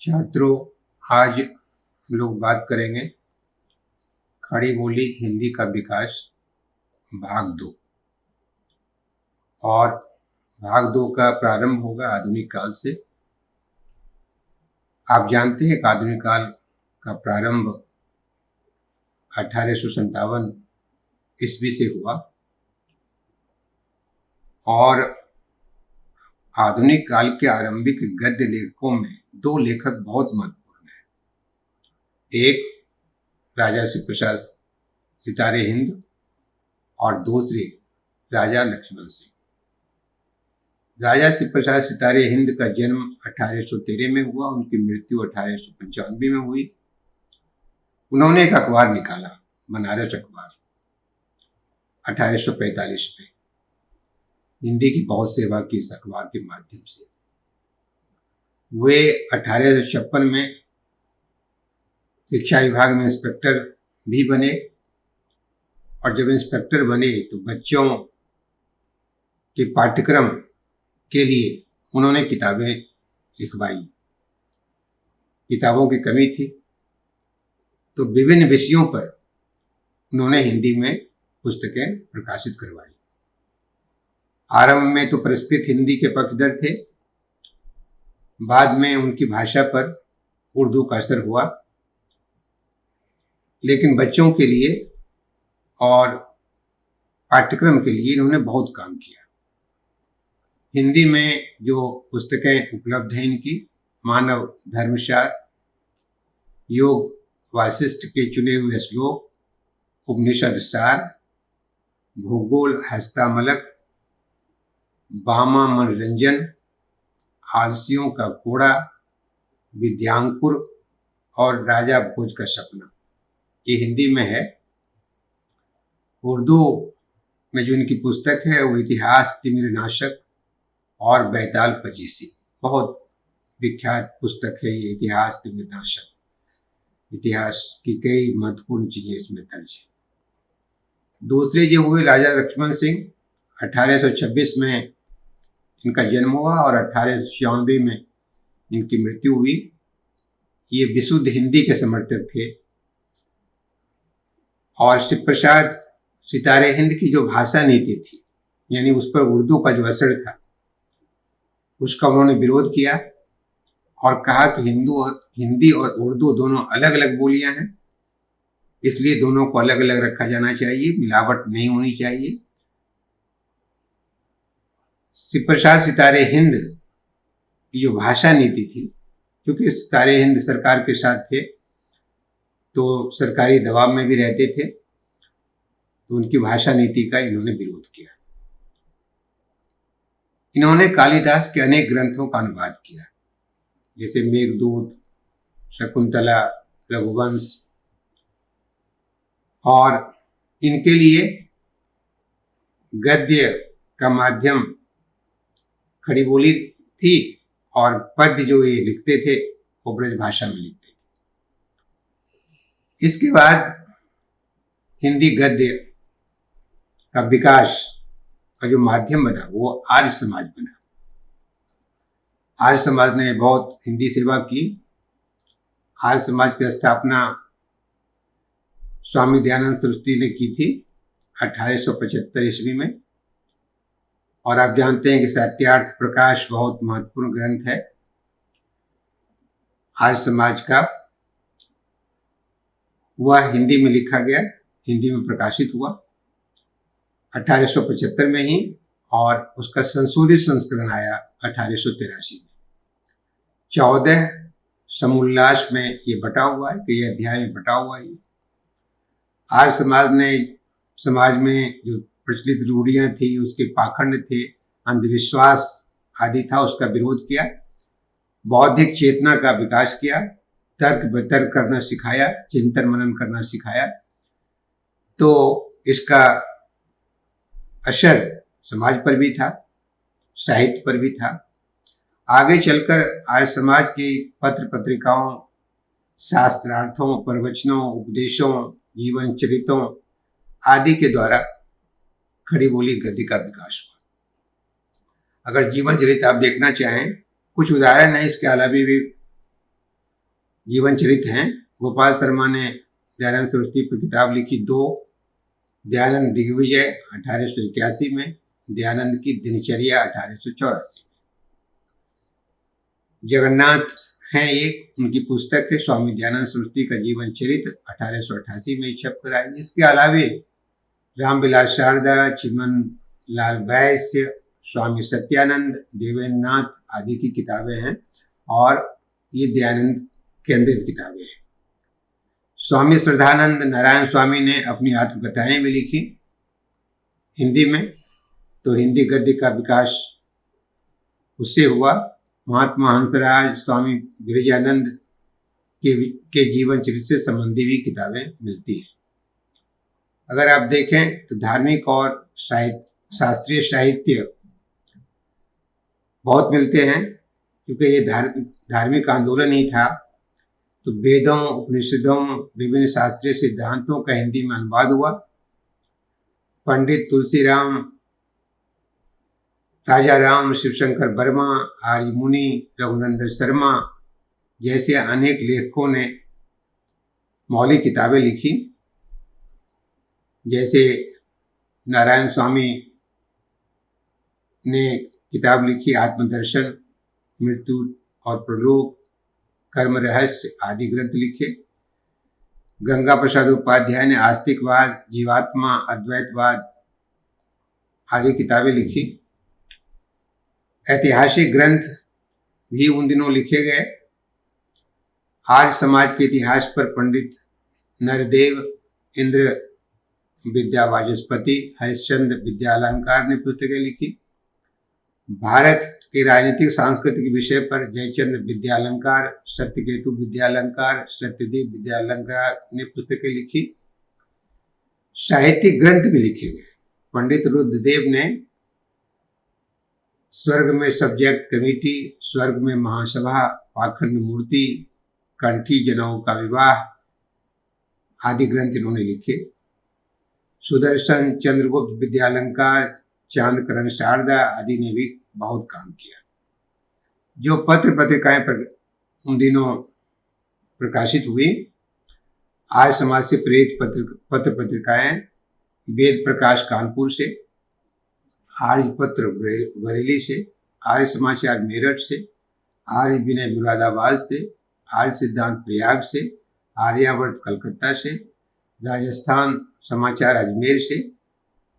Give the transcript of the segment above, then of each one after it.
छात्रों, आज हम लोग बात करेंगे खड़ी बोली हिंदी का विकास भाग 2। और भाग 2 का प्रारंभ होगा आधुनिक काल से। आप जानते हैं कि आधुनिक काल का प्रारंभ 1857 ईस्वी से हुआ और आधुनिक काल के आरंभिक गद्य लेखकों में दो लेखक बहुत महत्वपूर्ण हैं। एक राजा शिवप्रसाद सितारे हिंद और दूसरे राजा लक्ष्मण सिंह। राजा शिवप्रसाद सितारे हिंद का जन्म 1813 में हुआ, उनकी मृत्यु 1895 में हुई। उन्होंने एक अखबार निकाला, बनारस अखबार, 1845 में। हिंदी की बहुत सेवा की इस अखबार के माध्यम से। वे 1856 में शिक्षा विभाग में इंस्पेक्टर भी बने और जब इंस्पेक्टर बने तो बच्चों के पाठ्यक्रम के लिए उन्होंने किताबें लिखवाई। किताबों की कमी थी तो विभिन्न विषयों पर उन्होंने हिंदी में पुस्तकें प्रकाशित करवाई। आरंभ में तो प्रस्कृत हिंदी के पक्षधर थे, बाद में उनकी भाषा पर उर्दू का असर हुआ, लेकिन बच्चों के लिए और पाठ्यक्रम के लिए इन्होंने बहुत काम किया। हिंदी में जो पुस्तकें उपलब्ध हैं इनकी, मानव धर्मसार, योग वासिष्ठ के चुने हुए श्लोक, उपनिषद सार, भूगोल हस्तामलक, बामा मनोरंजन, आलसियों का कोड़ा, विद्यांकुर और राजा भोज का सपना, ये हिंदी में है। उर्दू में जो इनकी पुस्तक है वो इतिहास तिमिरनाशक और बैताल पचीसी, बहुत विख्यात पुस्तक है ये इतिहास तिमिरनाशक। इतिहास की कई महत्वपूर्ण चीजें इसमें दर्ज है। दूसरे जो हुए राजा लक्ष्मण सिंह, 1826 में इनका जन्म हुआ और 1896 में इनकी मृत्यु हुई। ये विशुद्ध हिंदी के समर्थक थे और शिवप्रसाद सितारे हिंद की जो भाषा नीति थी, यानी उस पर उर्दू का जो असर था, उसका उन्होंने विरोध किया और कहा कि हिंदी और उर्दू दोनों अलग अलग बोलियां हैं, इसलिए दोनों को अलग अलग रखा जाना चाहिए, मिलावट नहीं होनी चाहिए। शिवप्रसाद सितारे हिंद की जो भाषा नीति थी, क्योंकि सितारे हिंद सरकार के साथ थे तो सरकारी दबाव में भी रहते थे, तो उनकी भाषा नीति का इन्होंने विरोध किया। इन्होंने कालिदास के अनेक ग्रंथों का अनुवाद किया, जैसे मेघदूत, शकुंतला, रघुवंश, और इनके लिए गद्य का माध्यम खड़ी बोली थी और पद्य जो ये लिखते थे वो ब्रज भाषा में लिखते थे। इसके बाद हिंदी गद्य का विकास का जो माध्यम बना वो आर्य समाज बना। आर्य समाज ने बहुत हिंदी सेवा की। आर्य समाज की स्थापना स्वामी दयानंद सरस्वती ने की थी 1875 ईस्वी में। और आप जानते हैं कि सत्यार्थ प्रकाश बहुत महत्वपूर्ण ग्रंथ है आर्य समाज का। वह हिंदी में लिखा गया, हिंदी में प्रकाशित हुआ 1875 में ही, और उसका संशोधित संस्करण आया 1883 में। 14 समुल्लास में ये बटा हुआ है, कि ये अध्याय में बटा हुआ है। आर्य समाज ने समाज में जो प्रचलित रूढ़ियां थी, उसके पाखंड थे, अंधविश्वास आदि था, उसका विरोध किया। बौद्धिक चेतना का विकास किया, तर्क वितर्क करना सिखाया, चिंतन मनन करना सिखाया। तो इसका असर समाज पर भी था, साहित्य पर भी था। आगे चलकर आर्य समाज की पत्र पत्रिकाओं, शास्त्रार्थों, प्रवचनों, उपदेशों, जीवन चरितों आदि के द्वारा खड़ी बोली गद्य का विकास हुआ। अगर जीवन चरित आप देखना चाहें, कुछ उदाहरण है, इसके अलावा भी जीवन चरित्र हैं। गोपाल शर्मा ने दयानंद सरस्वती पर किताब लिखी 2, दयानंद दिग्विजय 1881 में, दयानंद की दिनचर्या 1884 में। जगन्नाथ हैं एक, उनकी पुस्तक है स्वामी दयानंद सरस्वती का जीवन चरित्र 1888 में छप कर आई। इसके अलावे रामविलास शारदा, चिमन लाल वैश्य, स्वामी सत्यानंद, देवेंद्र नाथ आदि की किताबें हैं और ये दयानंद केंद्रित किताबें हैं। स्वामी श्रद्धानंद नारायण स्वामी ने अपनी आत्मकथाएं भी लिखी हिंदी में, तो हिंदी गद्य का विकास उससे हुआ। महात्मा हंसराज, स्वामी गिरिजानंद के जीवन चरित्र से संबंधी भी किताबें मिलती हैं। अगर आप देखें तो धार्मिक और शास्त्रीय साहित्य बहुत मिलते हैं, क्योंकि ये धार्मिक आंदोलन ही था, तो वेदों, उपनिषदों, विभिन्न शास्त्रीय सिद्धांतों का हिंदी में अनुवाद हुआ। पंडित तुलसीराम, राजा राम, शिवशंकर वर्मा, आर्य मुनि, रघुनंदन शर्मा जैसे अनेक लेखकों ने मौलिक किताबें लिखी। जैसे नारायण स्वामी ने किताब लिखी आत्मदर्शन, मृत्यु और प्रलोक, कर्म रहस्य आदि ग्रंथ लिखे। गंगा प्रसाद उपाध्याय ने आस्तिकवाद, जीवात्मा, अद्वैतवाद आदि किताबें लिखी। ऐतिहासिक ग्रंथ भी उन दिनों लिखे गए। आर्य समाज के इतिहास पर पंडित नरदेव, इंद्र विद्या वाचस्पति, हरिश्चंद्र विद्यालंकार ने पुस्तकें लिखी। भारत के राजनीतिक सांस्कृतिक विषय पर जयचंद्र विद्यालंकार, सत्यकेतु विद्यालंकार, सत्यदेव विद्यालंकार ने पुस्तकें लिखी। साहित्यिक ग्रंथ भी लिखे गए। पंडित रुद्रदेव ने स्वर्ग में सब्जेक्ट कमेटी, स्वर्ग में महासभा, पाखंड मूर्ति, कंठी जनेऊ का विवाह आदि ग्रंथ इन्होंने लिखे। सुदर्शन, चंद्रगुप्त विद्यालंकार, चांदकरण शारदा आदि ने भी बहुत काम किया। जो पत्र पत्रिकाएं उन दिनों प्रकाशित हुई, आर्य समाज से प्रेरित पत्र पत्रिकाएं वेद प्रकाश कानपुर से, आर्य पत्र बरेली से, आर्य समाचार मेरठ से, आर्य विनय मुरादाबाद से, आर्य सिद्धांत प्रयाग से, आर्यावर्त कलकत्ता से, राजस्थान समाचार अजमेर से।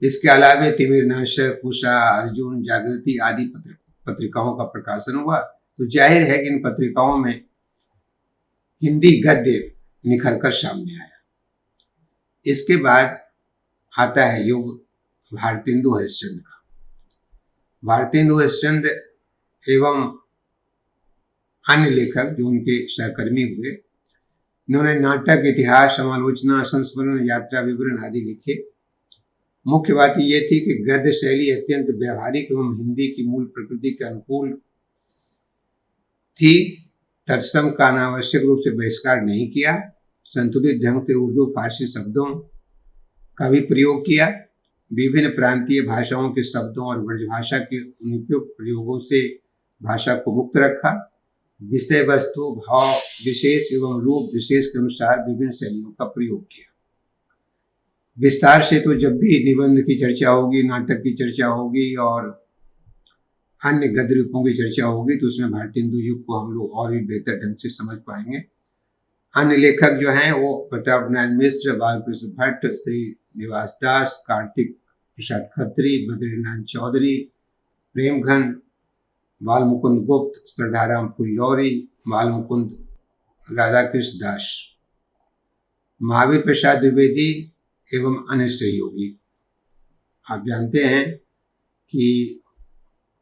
इसके अलावा तिमिरनाशक, उषा, अर्जुन, जागृति आदि पत्रिकाओं का प्रकाशन हुआ। तो जाहिर है कि इन पत्रिकाओं में हिंदी गद्य निखर कर सामने आया। इसके बाद आता है युग भारतेंदु हरिश्चंद्र का। भारतेंदु हरिश्चंद्र एवं अन्य लेखक जो उनके सहकर्मी हुए, इन्होंने नाटक, इतिहास, समालोचना, संस्मरण, यात्रा विवरण आदि लिखे। मुख्य बात यह थी कि गद्य शैली अत्यंत व्यवहारिक एवं हिंदी की मूल प्रकृति के अनुकूल थी। तत्सम का अनावश्यक रूप से बहिष्कार नहीं किया। संतुलित ढंग से उर्दू फारसी शब्दों का भी प्रयोग किया। विभिन्न प्रांतीय भाषाओं के शब्दों और ब्रजभाषा के अनुपयुक्त प्रयोगों से भाषा को मुक्त रखा। विषय वस्तु, भाव विशेष एवं रूप विशेष के अनुसार विभिन्न शैलियों का प्रयोग किया। विस्तार से तो जब भी निबंध की चर्चा होगी, नाटक की चर्चा होगी और अन्य गद्य रूपों की चर्चा होगी, तो उसमें भारतेंदु युग को हम लोग और भी बेहतर ढंग से समझ पाएंगे। अन्य लेखक जो हैं वो प्रताप नारायण मिश्र, बालकृष्ण भट्ट, श्री निवास दास, कार्तिक प्रसाद खत्री, बद्रीनाथ चौधरी, प्रेमघन, बालमुकुंद गुप्त, श्रद्धाराम फुल्लौरी, बालमुकुंद राधाकृष्ण दास, महावीर प्रसाद द्विवेदी एवं अन्य सहयोगी। आप जानते हैं कि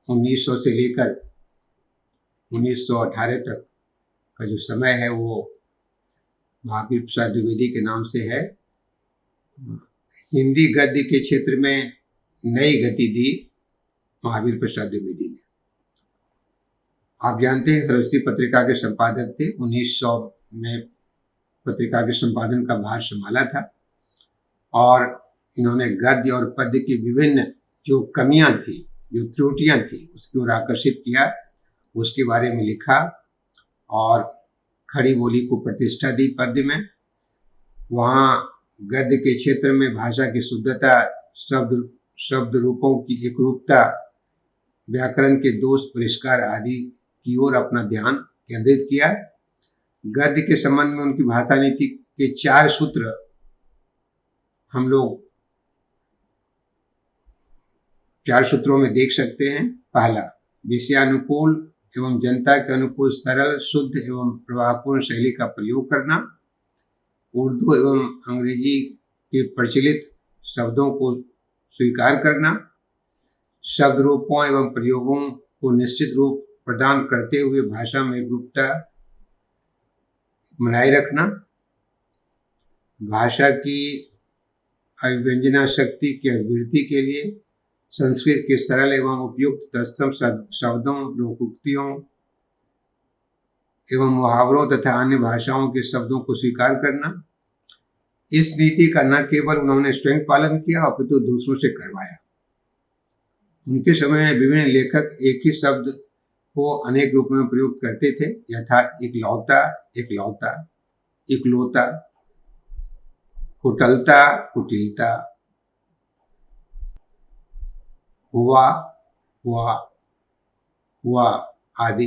1900 से लेकर 1918 तक का जो समय है वो महावीर प्रसाद द्विवेदी के नाम से है। हिंदी गद्य के क्षेत्र में नई गति दी महावीर प्रसाद द्विवेदी ने। आप जानते हैं सरस्वती पत्रिका के संपादक थे। 1900 में पत्रिका के संपादन का भार संभाला था और इन्होंने गद्य और पद्य की विभिन्न जो कमियां थी, जो त्रुटियां थी, उसकी ओर आकर्षित किया, उसके बारे में लिखा और खड़ी बोली को प्रतिष्ठा दी पद्य में। वहाँ गद्य के क्षेत्र में भाषा की शुद्धता, शब्द रूपों की एकरूपता, व्याकरण के दोष परिष्कार आदि की ओर अपना ध्यान केंद्रित किया। गद्य के संबंध में उनकी भाषा नीति के 4 सूत्र हम लोग 4 सूत्रों में देख सकते हैं। पहला, विषयानुकूल एवं जनता के अनुकूल सरल, शुद्ध एवं प्रभावपूर्ण शैली का प्रयोग करना। उर्दू एवं अंग्रेजी के प्रचलित शब्दों को स्वीकार करना। शब्द रूपों एवं प्रयोगों को निश्चित रूप प्रदान करते हुए भाषा में एकरूपता बनाए रखना। भाषा की अभिव्यंजना शक्ति की अभिवृद्धि के लिए संस्कृत के सरल एवं उपयुक्त तत्सम शब्दों, लोकोक्तियों एवं मुहावरों तथा अन्य भाषाओं के शब्दों को स्वीकार करना। इस नीति का न केवल उन्होंने स्वयं पालन किया अपितु दूसरों से करवाया। उनके समय में विभिन्न लेखक एक ही शब्द को अनेक रूपों में प्रयोग करते थे, यथा इकलौता, एकलौता, इकलोता, कुटलता, कुटिलता, हुआ, हुआ, हुआ आदि।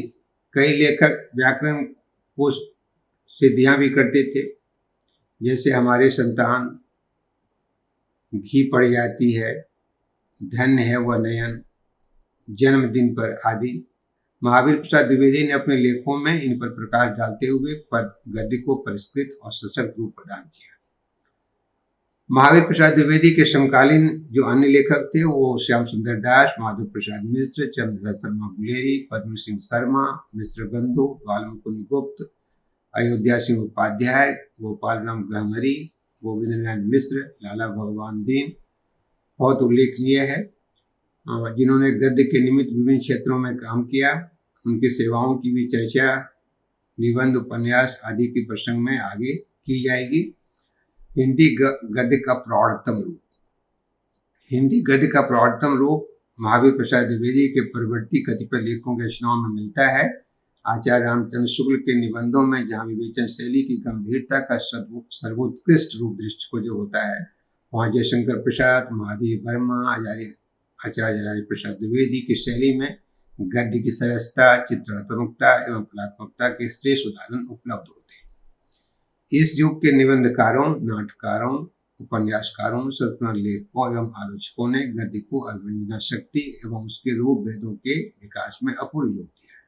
कई लेखक व्याकरण को सिद्धियां भी करते थे, जैसे हमारे संतान, घी पड़ जाती है, धन्य है वह नयन, जन्मदिन पर आदि। महावीर प्रसाद द्विवेदी ने अपने लेखों में इन पर प्रकाश डालते हुए पद गद्य को परिष्कृत और सशक्त रूप प्रदान किया। महावीर प्रसाद द्विवेदी के समकालीन जो अन्य लेखक थे वो श्याम सुंदर दास, माधव प्रसाद मिश्र, चंद्रधर शर्मा गुलेरी, पद्म सिंह शर्मा, मिश्र बंधु, बालमुकुंद गुप्त, अयोध्या सिंह उपाध्याय, गोपाल राम गहमरी, गोविंद नारायण मिश्र, लाला भगवान दीन बहुत उल्लेखनीय है, जिन्होंने गद्य के निमित्त विभिन्न क्षेत्रों में काम किया। उनकी सेवाओं की भी चर्चा निबंध, उपन्यास आदि के प्रसंग में आगे की जाएगी। हिंदी गद्य का प्रौढ़तम रूप। हिंदी गद्य का प्रौढ़तम रूप महावीर प्रसाद द्विवेदी के परवर्ती कतिपय लेखों के रचनाओं में मिलता है। आचार्य रामचंद्र शुक्ल के निबंधों में जहाँ विवेचन शैली की गंभीरता का सर्वोत्कृष्ट रूप दृष्टि को जो होता है, वहाँ जयशंकर प्रसाद, महादेव वर्मा, आचार्य प्रसाद द्विवेदी की शैली में गद्य की सरसता, चित्रात्मकता एवं कलात्मकता के श्रेष्ठ उदाहरण उपलब्ध होते हैं। इस युग के निबंधकारों, नाटकारों, उपन्यासकारों, संस्मरण लेखकों एवं आलोचकों ने गद्य को अभिव्यंजना शक्ति एवं उसके रूप भेदों के विकास में अपूर्व योग दिया है।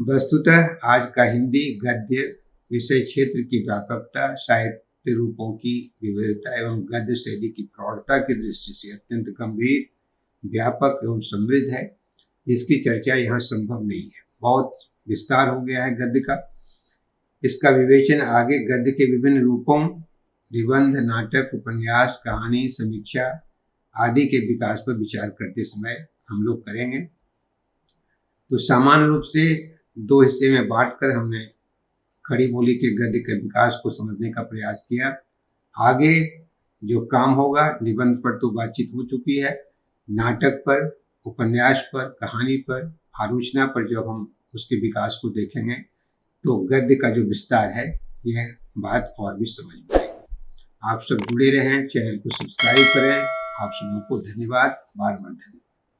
वस्तुतः आज का हिंदी गद्य विषय क्षेत्र की व्यापकता, साहित्य रूपों की विविधता एवं गद्य शैली की प्रौढ़ता की दृष्टि से अत्यंत गंभीर, व्यापक एवं समृद्ध है, जिसकी चर्चा यहाँ संभव नहीं है। बहुत विस्तार हो गया है गद्य का। इसका विवेचन आगे गद्य के विभिन्न रूपों, निबंध, नाटक, उपन्यास, कहानी, समीक्षा आदि के विकास पर विचार करते समय हम लोग करेंगे। तो सामान्य रूप से 2 हिस्से में बांटकर हमने खड़ी बोली के गद्य के विकास को समझने का प्रयास किया। आगे जो काम होगा, निबंध पर तो बातचीत हो चुकी है, नाटक पर, उपन्यास पर, कहानी पर, आलोचना पर जब हम उसके विकास को देखेंगे तो गद्य का जो विस्तार है यह बात और भी समझ में आएगी। आप सब जुड़े रहें, चैनल को सब्सक्राइब करें। आप सबों को धन्यवाद, बार बार धन्यवाद।